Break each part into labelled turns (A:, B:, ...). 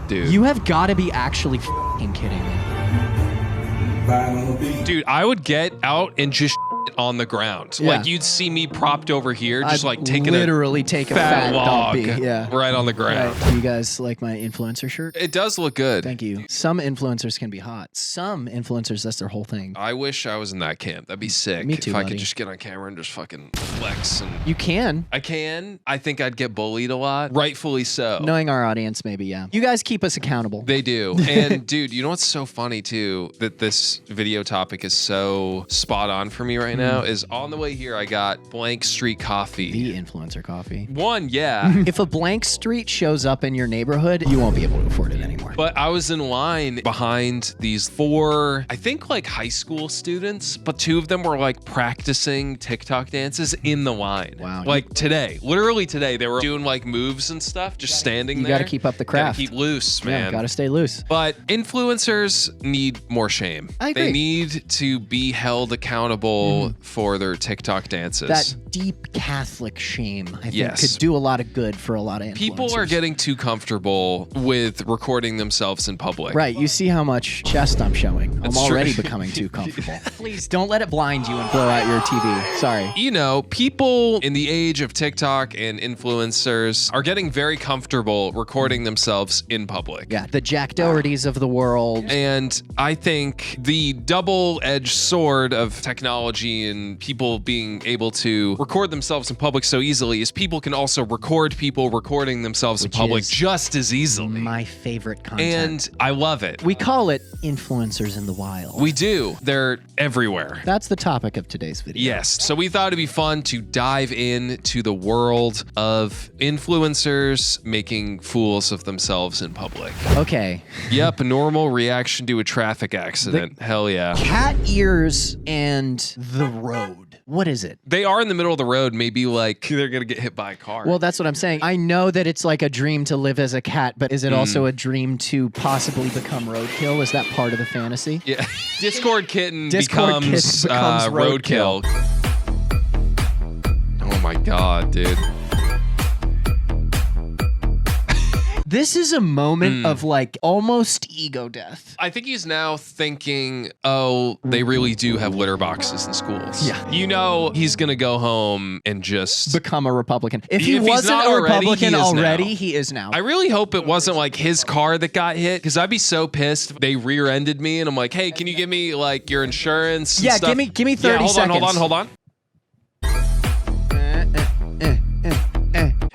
A: dude.
B: You have got to be actually f***ing kidding me.
A: Dude, I would get out and just on the ground.
B: Yeah.
A: Like you'd see me propped over here, just like taking
B: literally take a fat
A: log
B: dumpy. Yeah.
A: right on the ground.
B: Right. You guys like my influencer shirt?
A: It does look good.
B: Thank you. Some influencers can be hot. Some influencers, that's their whole thing.
A: I wish I was in that camp. That'd be sick.
B: Me too,
A: if I
B: buddy.
A: could just get on camera and just fucking flex. And
B: You can.
A: I can. I think I'd get bullied a lot. Rightfully so.
B: Knowing our audience, maybe, yeah. You guys keep us accountable.
A: They do. And dude, you know what's so funny too? That this video topic is so spot on for me right now is on the way here, I got Blank Street Coffee.
B: The influencer coffee.
A: One, yeah.
B: If a blank street shows up in your neighborhood, you won't be able to afford it anymore.
A: But I was in line behind these 4, I think like high school students, but 2 of them were like practicing TikTok dances in the line.
B: Wow.
A: Like today, literally today, they were doing like moves and stuff, just standing there.
B: You got to keep up the craft.
A: Gotta keep loose, man.
B: Yeah, got to stay loose.
A: But influencers need more shame.
B: I agree.
A: They need to be held accountable for their TikTok dances.
B: That deep Catholic shame, I think,
A: Yes.
B: could do a lot of good for a lot of influencers.
A: People are getting too comfortable with recording themselves in public.
B: Right, you see how much chest I'm showing.
A: It's
B: I'm already
A: true.
B: becoming too comfortable. Please don't let it blind you and blow out your TV. Sorry.
A: You know, people in the age of TikTok and influencers are getting very comfortable recording themselves in public.
B: Yeah, the Jack Dohertys of the world.
A: And I think the double-edged sword of technology and people being able to record themselves in public so easily is people can also record people recording themselves in public
B: is
A: just as easily.
B: My favorite content.
A: And I love it.
B: We call it influencers in the wild.
A: We do. They're everywhere.
B: That's the topic of today's video.
A: Yes. So we thought it'd be fun to dive into the world of influencers making fools of themselves in public.
B: Okay.
A: Yep, a normal reaction to a traffic accident. Hell yeah.
B: Cat ears and the road. What is it?
A: They are in the middle of the road, maybe like they're gonna get hit by a car.
B: Well, that's what I'm saying. I know that it's like a dream to live as a cat, but is it also a dream to possibly become roadkill? Is that part of the fantasy?
A: Yeah. Discord kitten
B: Discord
A: becomes,
B: kitten becomes
A: roadkill. Oh my god, dude.
B: This is a moment of like almost ego death.
A: I think he's now thinking, oh, they really do have litter boxes in schools.
B: Yeah.
A: You know, he's going to go home and just
B: Become a Republican. If he
A: If he's
B: wasn't
A: not
B: a
A: already,
B: Republican
A: he is now.
B: already, he is now.
A: I really hope it wasn't like his car that got hit because I'd be so pissed if they rear-ended me and I'm like, hey, can you give me like your insurance? And
B: Yeah,
A: stuff?
B: give me 30
A: hold
B: seconds.
A: Hold on.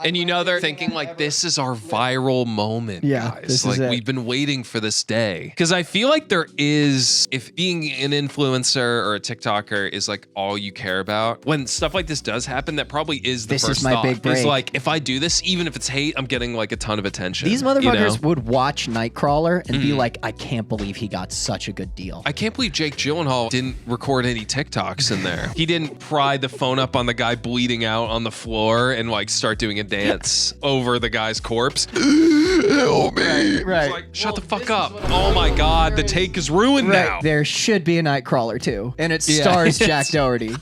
A: And you know, they're thinking like, this is our viral moment,
B: Yeah,
A: guys.
B: this
A: like
B: is it.
A: we've been waiting for this day. Because I feel like there is, if being an influencer or a TikToker is like all you care about, when stuff like this does happen, that probably is the
B: This is
A: first
B: my
A: thought.
B: big break.
A: Is like, if I do this, even if it's hate, I'm getting like a ton of attention.
B: These
A: you
B: motherfuckers
A: know?
B: would watch Nightcrawler and be like, I can't believe he got such a good deal.
A: I can't believe Jake Gyllenhaal didn't record any TikToks in there. He didn't pry the phone up on the guy bleeding out on the floor and like start doing a dance over the guy's corpse. Help me.
B: Right.
A: It's like, shut the fuck up. Oh my God, the take is ruined now.
B: There should be a Nightcrawler too, and it
A: Yeah.
B: stars Jack Doherty.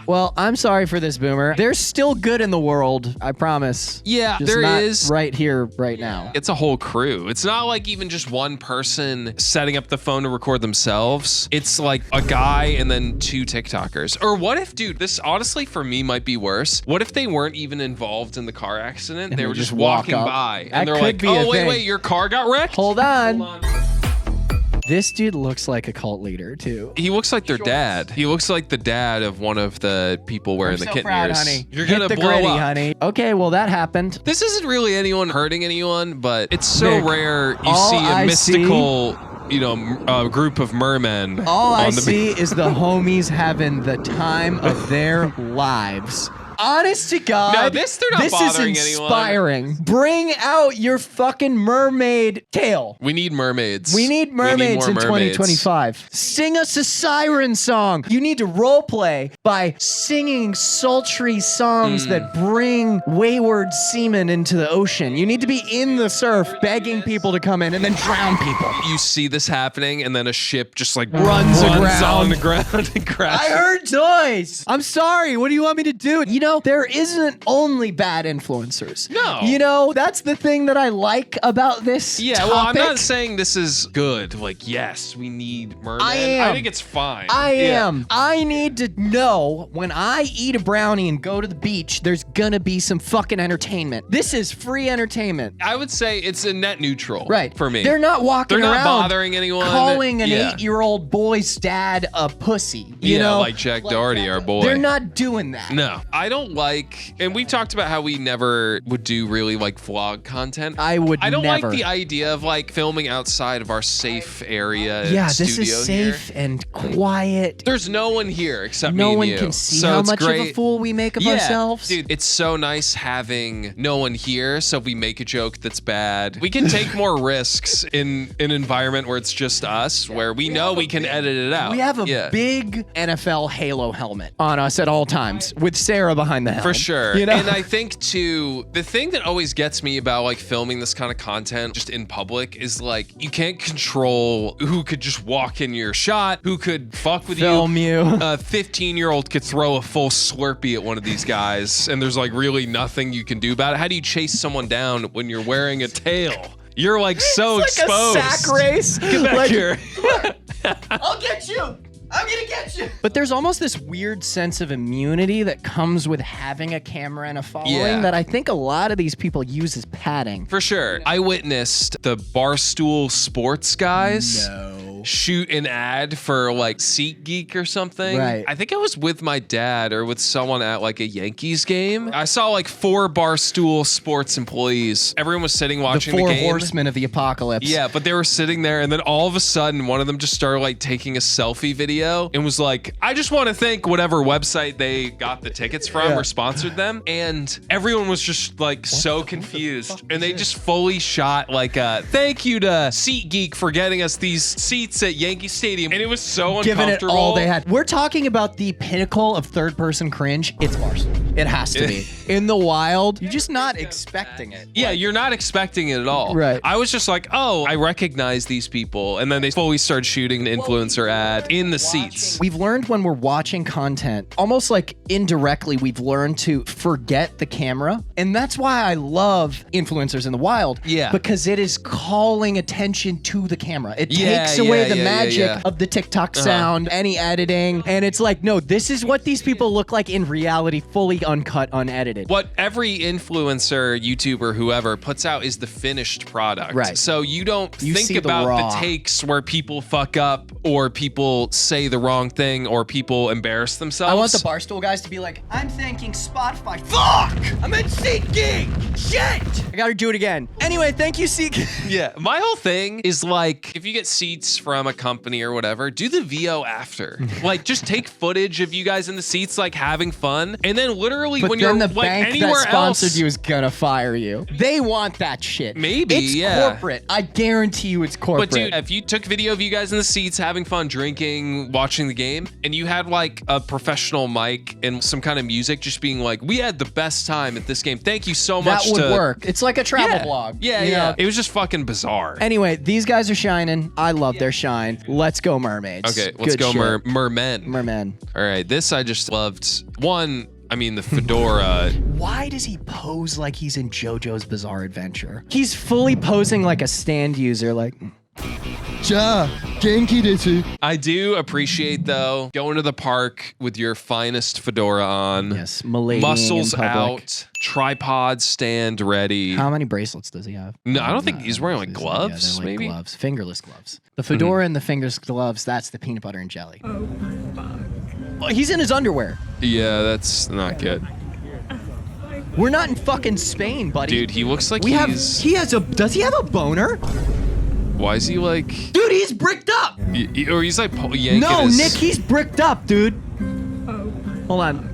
B: Well, I'm sorry for this, Boomer. There's still good in the world, I promise.
A: Yeah,
B: Just
A: there
B: not
A: is.
B: right here, right now.
A: It's a whole crew. It's not like even just one person setting up the phone to record themselves. It's like a guy and then 2 TikTokers. Or what if, dude, this honestly for me might be worse. What if they weren't even involved in the car accident?
B: And
A: They
B: they
A: were just
B: just walk
A: walking
B: up.
A: by.
B: That
A: And they're
B: could
A: like,
B: be a
A: oh,
B: thing.
A: wait, your car got wrecked?
B: Hold on.
A: Hold on.
B: This dude looks like a cult leader too.
A: He looks like their dad. He looks like the dad of one of the people wearing the kitten ears.
B: honey.
A: You're
B: Hit
A: gonna
B: the
A: blow
B: gritty,
A: up.
B: honey. Okay, well that happened.
A: This isn't really anyone hurting anyone, but it's so
B: Nick,
A: rare you
B: all
A: see a
B: I
A: mystical, you know, group of mermen.
B: All I
A: on the
B: see is the homies having the time of their lives. Honest to God,
A: No, they're not
B: this
A: bothering
B: is
A: anyone.
B: inspiring. Bring out your fucking mermaid tail.
A: We need mermaids.
B: We need mermaids
A: more
B: in
A: mermaids.
B: 2025. Sing us a siren song. You need to role play by singing sultry songs that bring wayward seamen into the ocean. You need to be in the surf begging people to come in and then drown people.
A: You see this happening, and then a ship just like
B: Runs aground.
A: on the ground and crashes.
B: I heard noise. I'm sorry. What do you want me to do? You know, there isn't only bad influencers.
A: No.
B: You know, that's the thing that I like about this topic.
A: Well, I'm not saying this is good. Like, yes, we need mermen. I think it's fine.
B: I am. I need to know when I eat a brownie and go to the beach, there's gonna be some fucking entertainment. This is free entertainment.
A: I would say it's a net neutral.
B: Right.
A: For me.
B: They're not walking
A: They're not
B: around
A: bothering anyone.
B: calling an 8-year-old boy's dad a pussy. You know?
A: like Jack Doherty, our boy.
B: They're not doing that.
A: No. I don't like, and we've talked about how we never would do really like vlog content.
B: I don't
A: like the idea of like filming outside of our safe area.
B: Yeah, this
A: studio
B: is safe
A: here.
B: and quiet.
A: There's no one here except me
B: No
A: and
B: one
A: you.
B: can see
A: So
B: how
A: it's
B: much
A: great.
B: of a fool we make of ourselves.
A: Dude, it's so nice having no one here. So if we make a joke that's bad, we can take more risks in an environment where it's just us, where we know we can edit it out.
B: We have a big NFL Halo helmet on us at all times with Sarah behind the helm.
A: For sure.
B: You know?
A: And I think too, the thing that always gets me about like filming this kind of content just in public is like you can't control who could just walk in your shot, who could fuck with
B: Film you.
A: A 15-year-old could throw a full Slurpee at one of these guys and there's like really nothing you can do about it. How do you chase someone down when you're wearing a tail? You're like so
B: it's
A: exposed.
B: like a sack race.
A: Get back here.
B: I'll get you. I'm gonna get you. But there's almost this weird sense of immunity that comes with having a camera and a following that I think a lot of these people use as padding.
A: For sure. I witnessed the Barstool Sports guys shoot an ad for like SeatGeek or something.
B: Right.
A: I think I was with my dad or with someone at like a Yankees game. I saw like 4 Barstool Sports employees. Everyone was sitting watching the
B: four
A: game.
B: horsemen of the apocalypse.
A: Yeah, but they were sitting there and then all of a sudden one of them just started like taking a selfie video and was like, I just want to thank whatever website they got the tickets from or sponsored them. And everyone was just like so confused. And they just fully shot like a thank you to SeatGeek for getting us these seats at Yankee Stadium. And it was so
B: Giving it
A: uncomfortable.
B: all they had. We're talking about the pinnacle of third-person cringe. It's Barstool. It has to be. In the wild, you're just not expecting it.
A: Yeah, you're not expecting it at all.
B: Right.
A: I was just like, oh, I recognize these people. And then they fully started shooting an influencer ad in the seats.
B: We've learned when we're watching content, almost like indirectly, we've learned to forget the camera. And that's why I love influencers in the wild.
A: Yeah.
B: Because it is calling attention to the camera. It takes away the magic of the TikTok sound, any editing. And it's like, no, this is what these people look like in reality, fully uncut, unedited.
A: What every influencer, YouTuber, whoever puts out is the finished product.
B: Right.
A: So you don't
B: You
A: think
B: see the
A: about
B: raw.
A: the takes where people fuck up or people say the wrong thing or people embarrass themselves.
B: I want the Barstool guys to be like, I'm thanking Spotify. Fuck! I'm at SeatGeek! Shit! I gotta do it again. Anyway, thank you, SeatGeek.
A: Yeah, my whole thing is like, if you get seats from a company or whatever, do the VO after. Like, just take footage of you guys in the seats, like having fun, and then literally
B: But
A: when
B: then
A: you're
B: the
A: like
B: bank
A: anywhere
B: that sponsored
A: else,
B: you is gonna fire you. They want that shit.
A: Maybe,
B: it's
A: yeah.
B: corporate. I guarantee you it's corporate.
A: But dude, if you took video of you guys in the seats having fun, drinking, watching the game, and you had like a professional mic and some kind of music just being like, we had the best time at this game. Thank you so much.
B: that would work. It's like a travel blog.
A: Yeah,
B: you
A: yeah.
B: know?
A: It was just fucking bizarre.
B: Anyway, these guys are shining. I love their shine. Let's go, mermaids.
A: Okay, let's
B: Good
A: go
B: shit.
A: mermen.
B: Mermen.
A: All right, this I just loved. One, I mean, the fedora.
B: Why does he pose like he's in JoJo's Bizarre Adventure? He's fully posing like a stand user, like... Ja, genki desu.
A: I do appreciate, though, going to the park with your finest fedora on.
B: Yes, Maladying
A: muscles
B: in public.
A: out, tripod stand ready.
B: How many bracelets does he have?
A: No, I don't think he's wearing like gloves,
B: Yeah, they're like
A: maybe?
B: gloves, fingerless gloves. The fedora and the fingerless gloves, that's the peanut butter and jelly. Oh, he's in his underwear.
A: Yeah, that's not good.
B: We're not in fucking Spain, buddy.
A: Dude, he looks like
B: does he have a boner?
A: Why is he like...
B: Dude, he's bricked up.
A: Or he's like yanking
B: No,
A: his...
B: Nick, he's bricked up, dude. Hold on.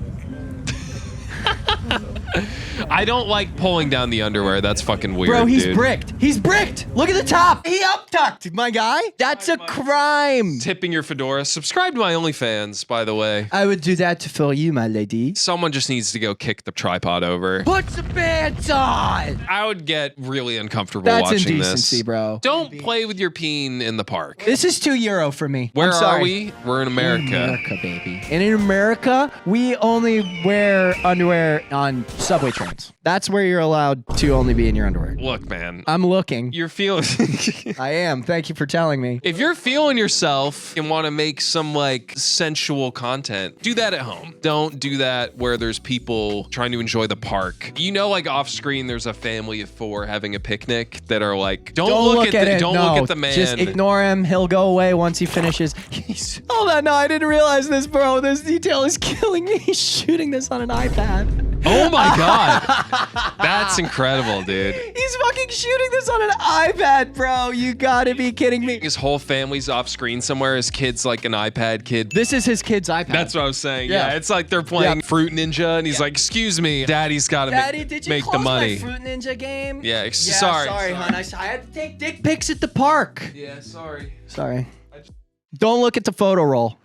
A: I don't like pulling down the underwear. That's fucking weird,
B: Bro, he's
A: dude.
B: bricked. He's bricked. Look at the top. He uptucked, my guy. That's a crime.
A: Tipping your fedora. Subscribe to my OnlyFans, by the way.
B: I would do that for you, my lady.
A: Someone just needs to go kick the tripod over.
B: Put the pants on.
A: I would get really uncomfortable
B: That's
A: watching
B: indecency,
A: this.
B: bro.
A: Don't play with your peen in the park.
B: This is €2 for me.
A: Where
B: I'm sorry.
A: are we? We're in America.
B: America, baby. And in America, we only wear underwear on subway trains. That's where you're allowed to only be in your underwear.
A: Look, man.
B: I'm looking.
A: You're feeling...
B: I am. Thank you for telling me.
A: If you're feeling yourself and want to make some like sensual content, do that at home. Don't do that where there's people trying to enjoy the park. You know, like off screen, there's a family of 4 having a picnic that are like, don't look at the man.
B: Just ignore him. He'll go away once he finishes. Hold on, no, I didn't realize this, bro. This detail is killing me. He's shooting this on an iPad.
A: Oh my God. That's incredible, dude.
B: He's fucking shooting this on an iPad, bro. You gotta be kidding me.
A: His whole family's off screen somewhere. His kid's like an iPad kid.
B: This is his kid's iPad.
A: That's what I was saying.
B: Yeah.
A: Yeah, it's like they're playing Fruit Ninja, and he's like, "Excuse me, Daddy's got to
B: Daddy, did you
A: make
B: close
A: the money."
B: my Fruit Ninja game?
A: Yeah,
B: Sorry, hon. I had to take dick pics at the park.
A: Yeah, sorry.
B: Sorry. Don't look at the photo roll.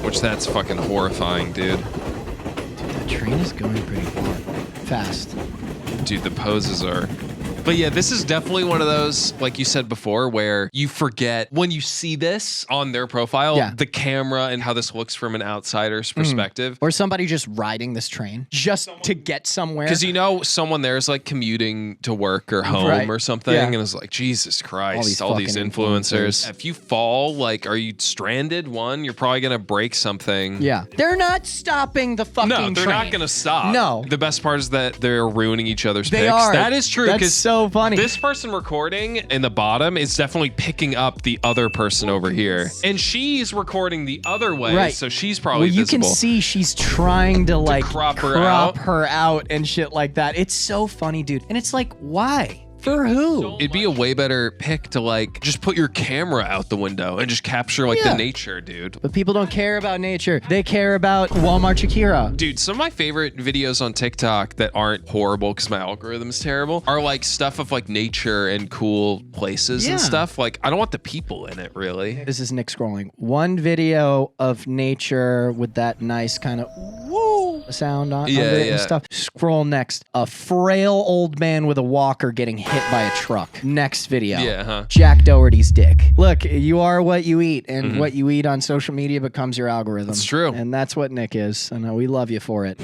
A: Which that's fucking horrifying, dude.
B: The train is going pretty fast.
A: Dude, the poses are... But yeah, this is definitely one of those, like you said before, where you forget when you see this on their profile, the camera and how this looks from an outsider's perspective.
B: Or somebody just riding this train just to get somewhere.
A: Because you know someone there is like commuting to work or home or something, and it's like, Jesus Christ, all these influencers. If you fall, like, are you stranded? One, you're probably going to break something.
B: Yeah. They're not stopping the fucking train.
A: No, they're not going to stop.
B: No.
A: The best part is that they're ruining each other's pics.
B: Are.
A: That is true.
B: That's so funny.
A: This person recording in the bottom is definitely picking up the other person over here. And she's recording the other way, so she's probably
B: you
A: visible.
B: can see she's trying to like
A: crop
B: her out and shit like that. It's so funny, dude. And it's like, why? For who?
A: It'd be a way better pick to like just put your camera out the window and just capture like the nature, dude.
B: But people don't care about nature. They care about Walmart Shakira.
A: Dude, some of my favorite videos on TikTok that aren't horrible because my algorithm's terrible are like stuff of like nature and cool places and stuff. Like, I don't want the people in it, really.
B: This is Nick scrolling. One video of nature with that nice kind of woo sound on it and stuff. Scroll next. A frail old man with a walker getting hit by a truck. Next video. Jack Doherty's dick. Look, you are what you eat, and what you eat on social media becomes your algorithm.
A: It's true.
B: And that's what Nick is, and we love you for it.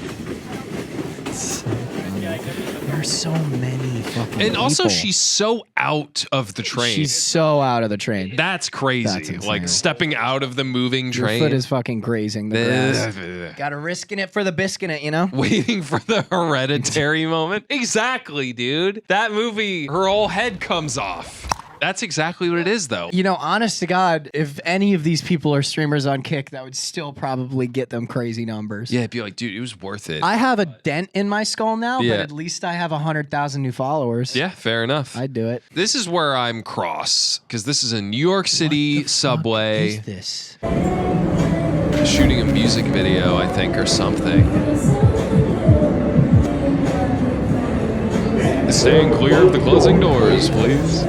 B: There's so many fucking
A: And also,
B: people.
A: she's so out of the train.
B: She's so out of the train.
A: That's crazy.
B: That's insane.
A: Like stepping out of the moving train.
B: Your foot is fucking grazing the grass. Gotta risking it for the biscuit, you know?
A: Waiting for the Hereditary moment. Exactly, dude. That movie, her whole head comes off. That's exactly what it is, though.
B: You know, honest to God, if any of these people are streamers on Kick, that would still probably get them crazy numbers.
A: Yeah, it'd be like, dude, it was worth it.
B: I have a dent in my skull now, but at least I have 100,000 new followers.
A: Yeah, fair enough.
B: I'd do it.
A: This is where I'm cross, because this is a New York City subway.
B: What is this?
A: Shooting a music video, I think, or something. Staying clear of the closing doors, please.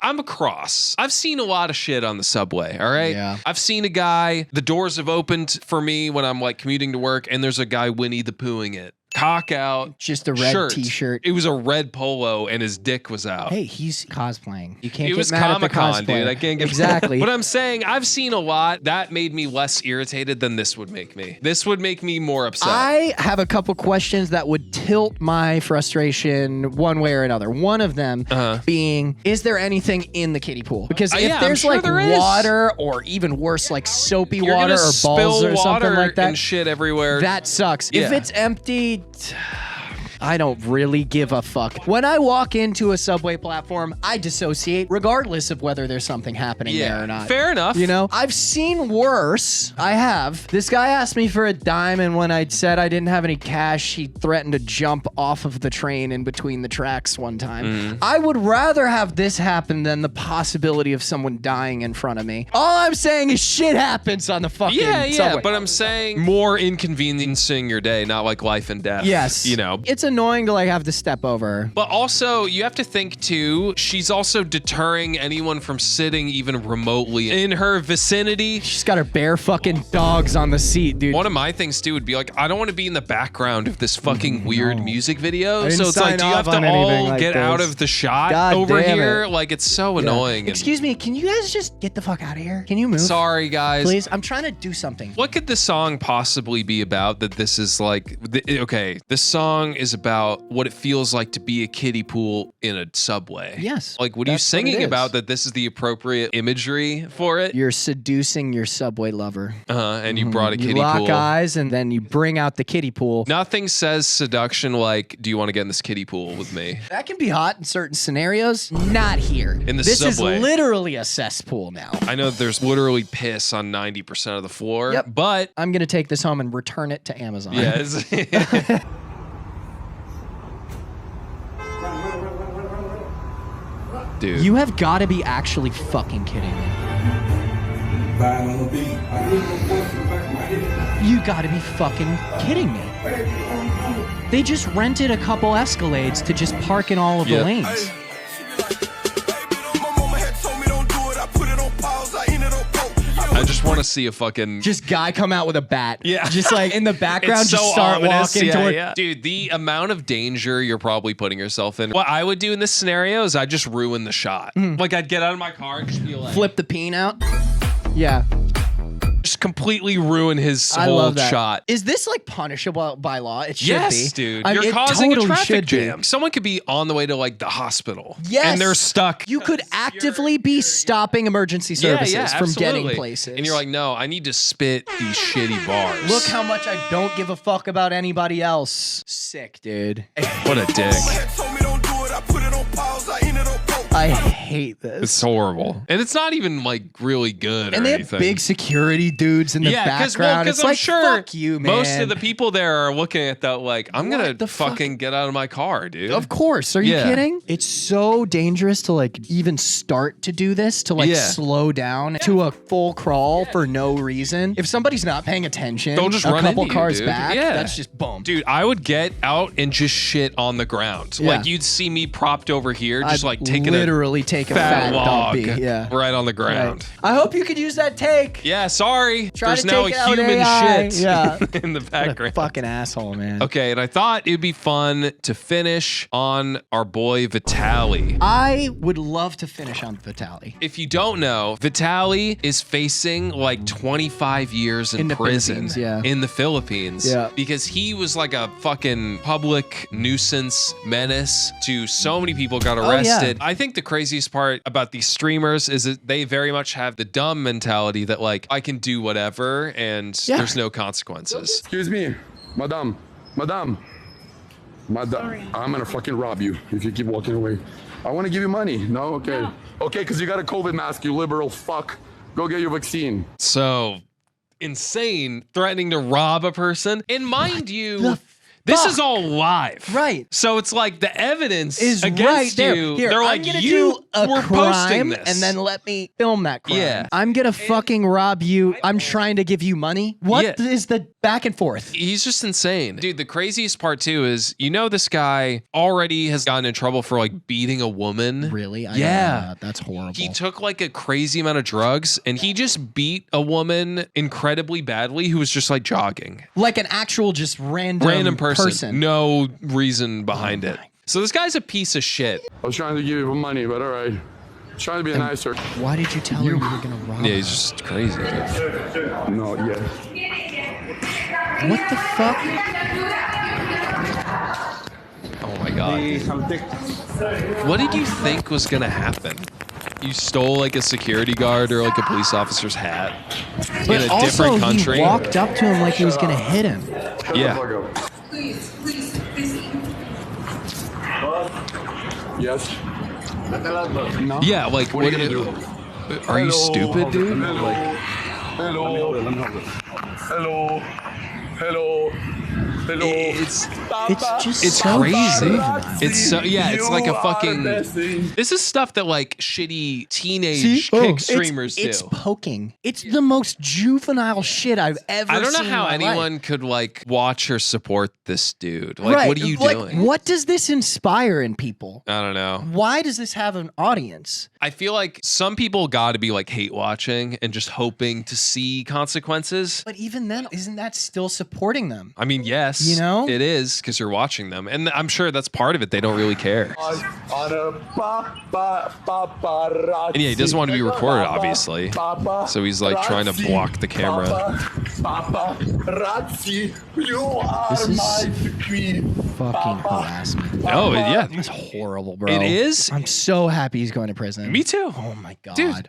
A: I'm across. I've seen a lot of shit on the subway, all right?
B: Yeah.
A: I've seen a guy, the doors have opened for me when I'm like commuting to work, and there's a guy Winnie the Poohing it. Cock out.
B: Just a red t-shirt.
A: It was a red polo, and his dick was out.
B: Hey, he's cosplaying. You can't
A: It
B: get
A: was
B: mad at the
A: Comic-Con,
B: cosplay.
A: dude. I can't get
B: exactly.
A: But I'm saying I've seen a lot. That made me less irritated than this would make me. This would make me more upset.
B: I have a couple questions that would tilt my frustration one way or another. One of them being, is there anything in the kiddie pool? Because if there's
A: sure
B: like water or even worse, like soapy
A: You're
B: water
A: gonna
B: or balls
A: spill
B: or something
A: water
B: like that,
A: and shit everywhere.
B: that sucks.
A: Yeah.
B: If it's empty, I don't really give a fuck. When I walk into a subway platform, I dissociate regardless of whether there's something happening there or not.
A: Fair enough.
B: You know, I've seen worse. I have. This guy asked me for a dime, and when I said I didn't have any cash, he threatened to jump off of the train in between the tracks one time. I would rather have this happen than the possibility of someone dying in front of me. All I'm saying is shit happens on the fucking subway.
A: But I'm saying more inconveniencing your day, not like life and death.
B: Yes.
A: You know.
B: It's annoying to like have to step over her.
A: But also, you have to think too, she's also deterring anyone from sitting even remotely in her vicinity.
B: She's got her bare fucking dogs on the seat, dude.
A: One of my things too would be like, I don't want to be in the background of this fucking weird music video. So it's like, do you have to all get out of the shot over here? Like, it's so annoying.
B: Excuse me, can you guys just get the fuck out of here? Can you move?
A: Sorry, guys.
B: Please, I'm trying to do something.
A: What could this song possibly be about that this is like, okay, this song is about what it feels like to be a kiddie pool in a subway.
B: Yes.
A: Like, what are you singing about that this is the appropriate imagery for it?
B: You're seducing your subway lover.
A: And you brought a kiddie pool.
B: You lock eyes and then you bring out the kiddie pool.
A: Nothing says seduction like, do you want to get in this kiddie pool with me?
B: That can be hot in certain scenarios. Not here.
A: In the
B: this
A: subway.
B: This is literally a cesspool now.
A: I know there's literally piss on 90% of the floor, but
B: I'm going to take this home and return it to Amazon.
A: Yes. Dude.
B: You have got to be actually fucking kidding me. You got to be fucking kidding me. They just rented a couple Escalades to just park in all of the lanes.
A: I just want to see a fucking
B: just guy come out with a bat.
A: Yeah.
B: Just like in the background,
A: it's so
B: just start
A: ominous.
B: walking toward.
A: Dude, the amount of danger you're probably putting yourself in. What I would do in this scenario is I'd just ruin the shot. Like, I'd get out of my car and just be like,
B: flip the peen out. Yeah.
A: Just completely ruin his whole shot.
B: Is this like punishable by law? It should be.
A: Yes, dude. You're causing a traffic jam. Someone could be on the way to like the hospital.
B: Yes.
A: And they're stuck.
B: You could actively be stopping emergency services from getting places.
A: And you're like, no, I need to spit these shitty bars.
B: Look how much I don't give a fuck about anybody else. Sick, dude.
A: What a dick.
B: I hate this.
A: It's horrible. And it's not even like really good
B: and
A: or
B: they
A: anything.
B: have big security dudes in the background.
A: Because
B: it's
A: I'm
B: like,
A: sure
B: fuck you, man.
A: Most of the people there are looking at that like, I'm going to fucking get out of my car, dude.
B: Of course. Are you kidding? It's so dangerous to like even start to do this, to like slow down to a full crawl for no reason. If somebody's not paying attention,
A: they'll just
B: a
A: run
B: couple
A: into
B: cars
A: you,
B: back, that's just boom.
A: Dude, I would get out and just shit on the ground. Like, you'd see me propped over here, just like taking
B: literally take a fat
A: log
B: dumpy.
A: right on the ground.
B: Right. I hope you could use that take.
A: Yeah, sorry.
B: Try
A: There's
B: to
A: now
B: take
A: a
B: out
A: human
B: AI.
A: shit in the background.
B: What a fucking asshole, man.
A: Okay, and I thought it'd be fun to finish on our boy Vitali.
B: I would love to finish on Vitali.
A: If you don't know, Vitali is facing like 25 years in prison in the Philippines because he was like a fucking public nuisance menace to so many people, got arrested. I think the craziest part about these streamers is that they very much have the dumb mentality that like, I can do whatever and there's no consequences.
C: Excuse me, madam, I'm gonna fucking rob you if you keep walking away. I wanna give you money. No? Okay. No. Okay, because you got a COVID mask, you liberal fuck. Go get your vaccine.
A: So insane, threatening to rob a person. And mind you, this is all live.
B: Right.
A: So it's like the evidence
B: is
A: against
B: right there.
A: you.
B: Here,
A: they're
B: I'm
A: like,
B: gonna
A: you
B: do
A: were
B: a
A: posting
B: crime
A: this.
B: and then let me film that crime.
A: Yeah.
B: I'm gonna fucking rob you. I'm trying to give you money. What is the back and forth?
A: He's just insane. Dude, the craziest part too is, you know, this guy already has gotten in trouble for like beating a woman.
B: Really? Yeah. That's horrible.
A: He took like a crazy amount of drugs and he just beat a woman incredibly badly who was just like jogging.
B: Like an actual just random person.
A: No reason behind it. So this guy's a piece of shit.
C: I was trying to give you money, but all right. Trying to be nicer.
B: Why did you tell her you were gonna rob her?
A: Yeah, he's just crazy.
C: No,
B: What the fuck?
A: Oh my god. What did you think was gonna happen? You stole like a security guard or like a police officer's hat in a different country.
B: He walked up to him like he was gonna hit him.
A: Yeah.
C: Yes. No.
A: Yeah, like
C: What are you gonna do?
A: Are you stupid, dude?
C: Hello.
A: Like,
C: Hello. Hello. Hello. Hello.
B: It's just
A: it's
B: so
A: crazy.
B: juvenile.
A: It's so it's like a fucking. This is stuff that like shitty teenage kick streamers do.
B: It's poking. It's the most juvenile shit I've ever seen.
A: I don't know how
B: in my
A: anyone
B: life.
A: could like watch or support this dude. Like,
B: Right.
A: what are you
B: like,
A: doing?
B: What does this inspire in people?
A: I don't know.
B: Why does this have an audience?
A: I feel like some people got to be like hate watching and just hoping to see consequences.
B: But even then, isn't that still supporting them?
A: I mean, yes,
B: You know?
A: it is because you're watching them, and I'm sure that's part of it. They don't really care. And yeah, he doesn't want to be recorded, obviously. So he's like trying to block the camera.
C: You are
B: This is
C: my queen.
B: Fucking harassment.
A: Oh, yeah.
B: It's horrible, bro.
A: It is?
B: I'm so happy he's going to prison.
A: Me too.
B: Oh my god.
A: Dude.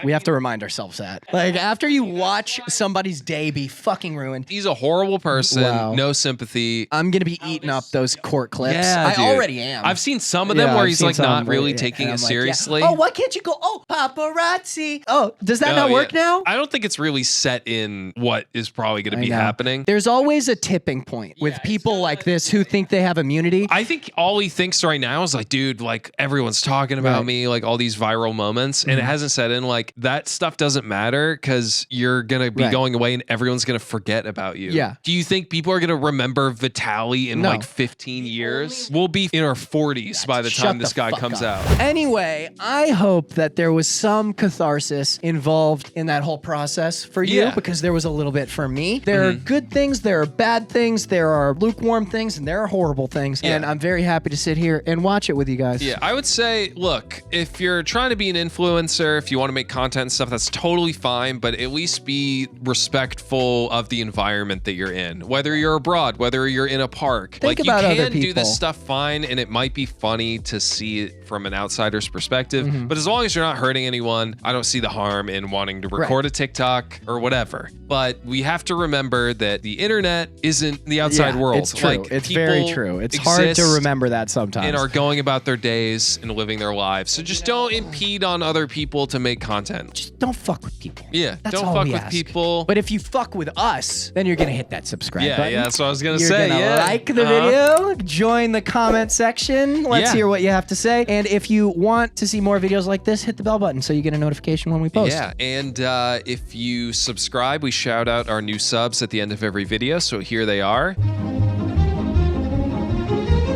B: We have to remind ourselves that. Like, after you watch somebody's day be fucking ruined,
A: He's a horrible person.
B: Wow.
A: No sympathy.
B: I'm gonna be eating up those court clips.
A: Yeah,
B: I
A: dude.
B: already am.
A: I've seen some of them
B: Yeah,
A: where
B: I've
A: he's
B: seen
A: like
B: some
A: not
B: where-
A: really
B: yeah,
A: taking
B: and
A: it
B: I'm like,
A: seriously.
B: yeah. Oh, why can't you go? Oh, paparazzi. Oh, does that not
A: Oh,
B: work
A: yeah.
B: now?
A: I don't think it's really set in what is probably going to
B: I
A: be
B: know.
A: happening.
B: There's always a tipping point with people like this who think they have immunity.
A: I think all he thinks right now is like, dude, like everyone's talking about
B: Right.
A: me, like all these viral moments, and it hasn't set in like that stuff doesn't matter because you're gonna be
B: Right.
A: going away and everyone's gonna forget about you.
B: Yeah.
A: Do you think people are gonna remember Vitaly in
B: No.
A: like 15 years? We'll be in our 40s by the
B: Shut
A: time this
B: the
A: guy
B: fuck
A: comes
B: up.
A: out.
B: Anyway, I hope that there was some catharsis involved in that whole process for you
A: Yeah.
B: because there was a little bit for me. There are good things, there are bad things, there are lukewarm things, and there are horrible things.
A: Yeah.
B: And I'm very happy to sit here and watch it with you guys.
A: Yeah, I would say, look, if you're trying to be an influencer, if you want to make content and stuff, that's totally fine, but at least be respectful of the environment that you're in. Whether you're abroad, whether you're in a park.
B: Think
A: like,
B: about
A: you
B: other
A: can do
B: people.
A: this stuff fine, and it might be funny to see it from an outsider's perspective,
B: Mm-hmm.
A: but as long as you're not hurting anyone, I don't see the harm in wanting to record a TikTok or whatever. But we have to remember that the internet isn't the outside
B: Yeah,
A: world.
B: It's true.
A: Like,
B: It's very
A: people
B: true. It's hard to
A: exist
B: remember that sometimes.
A: and are going about their days and living their lives. So just don't impede on other people to make content.
B: Just don't fuck with people.
A: Yeah,
B: That's
A: don't
B: all
A: fuck
B: we
A: with
B: ask.
A: people.
B: But if you fuck with us, then you're gonna hit that subscribe
A: Yeah,
B: button.
A: yeah, that's what I was gonna
B: You're
A: say.
B: gonna
A: Yeah.
B: like the video, join the comment section. Let's
A: Yeah.
B: hear what you have to say. And if you want to see more videos like this, hit the bell button so you get a notification when we post.
A: Yeah, and if you subscribe, we shout out our new subs at the end of every video, so here they are.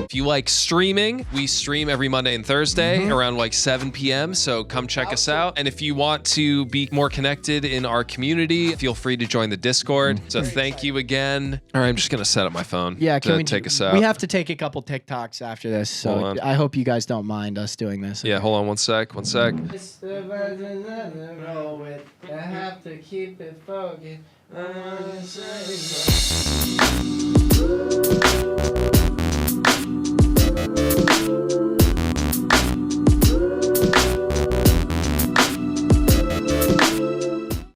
A: If you like streaming, we stream every Monday and Thursday around like 7 p.m. So come check us out. And if you want to be more connected in our community, feel free to join the Discord. So thank you again. All right, I'm just gonna set up my phone.
B: Yeah, can
A: to
B: we
A: take us out?
B: We have to take a couple TikToks after this,
A: Hold
B: so
A: on.
B: I hope you guys don't mind us doing this.
A: Yeah, hold on one sec. One sec.
B: I have to keep it focused.